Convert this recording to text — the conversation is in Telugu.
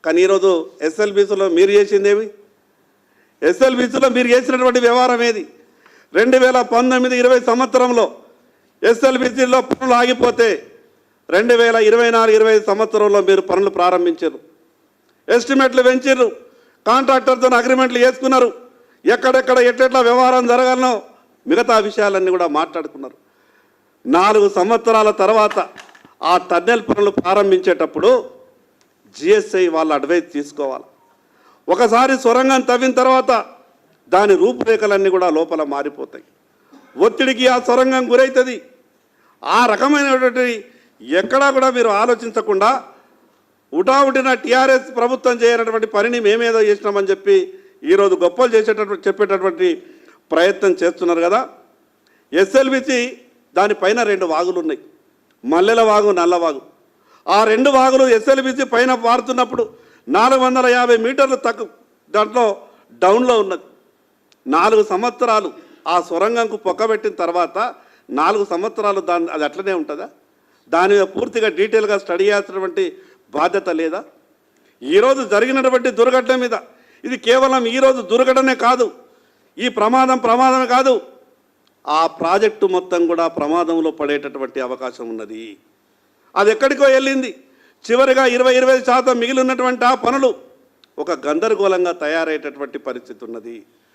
కానీ ఈరోజు ఎస్ఎల్బీసీలో మీరు చేసిందేవి? ఎస్ఎల్బీసీలో మీరు చేసినటువంటి వ్యవహారం ఏది? 2019-20 సంవత్సరంలో ఎస్ఎల్బీసీలో పనులు ఆగిపోతే 2024-25 సంవత్సరంలో మీరు పనులు ప్రారంభించారు. ఎస్టిమేట్లు పెంచారు, కాంట్రాక్టర్తో అగ్రిమెంట్లు చేసుకున్నారు, ఎక్కడెక్కడ ఎట్లెట్లా వ్యవహారం జరగాలనో మిగతా విషయాలన్నీ కూడా మాట్లాడుకున్నారు. 4 సంవత్సరాల తర్వాత ఆ టన్నెల్ పనులు ప్రారంభించేటప్పుడు జిఎస్ఐ వాళ్ళ అడ్వైస్ తీసుకోవాలి. ఒకసారి సొరంగం తవ్విన తర్వాత దాని రూపురేఖలన్నీ కూడా లోపల మారిపోతాయి. ఒత్తిడికి ఆ సొరంగం గురవుతుంది. ఆ రకమైనటువంటి ఎక్కడా కూడా మీరు ఆలోచించకుండా ఉటావుటిన టీఆర్ఎస్ ప్రభుత్వం చేయనటువంటి పనిని మేమేదో చేసినామని చెప్పి ఈరోజు గొప్పలు చెప్పేటటువంటి ప్రయత్నం చేస్తున్నారు కదా. ఎస్ఎల్బీసీ దానిపైన 2 వాగులు ఉన్నాయి, మల్లెల వాగు, నల్లవాగు. ఆ 2 వాగులు ఎస్ఎల్బీసీ పైన పారుతున్నప్పుడు 450 మీటర్లు తక్కువ దాంట్లో డౌన్లో ఉన్నది. 4 సంవత్సరాలు ఆ సొరంగంకు పొక్కబెట్టిన తర్వాత 4 సంవత్సరాలు అది అట్లనే ఉంటుందా? దాని మీద పూర్తిగా డీటెయిల్గా స్టడీ చేయాల్సినటువంటి బాధ్యత లేదా? ఈరోజు జరిగినటువంటి దుర్ఘటన మీద ఇది కేవలం ఈరోజు దుర్ఘటనే కాదు, ఈ ప్రమాదమే కాదు, ఆ ప్రాజెక్టు మొత్తం కూడా ప్రమాదంలో పడేటటువంటి అవకాశం ఉన్నది. అది ఎక్కడికో వెళ్ళింది. చివరిగా 20-25% మిగిలి ఉన్నటువంటి ఆ పనులు ఒక గందరగోళంగా తయారయ్యేటటువంటి పరిస్థితి ఉన్నది.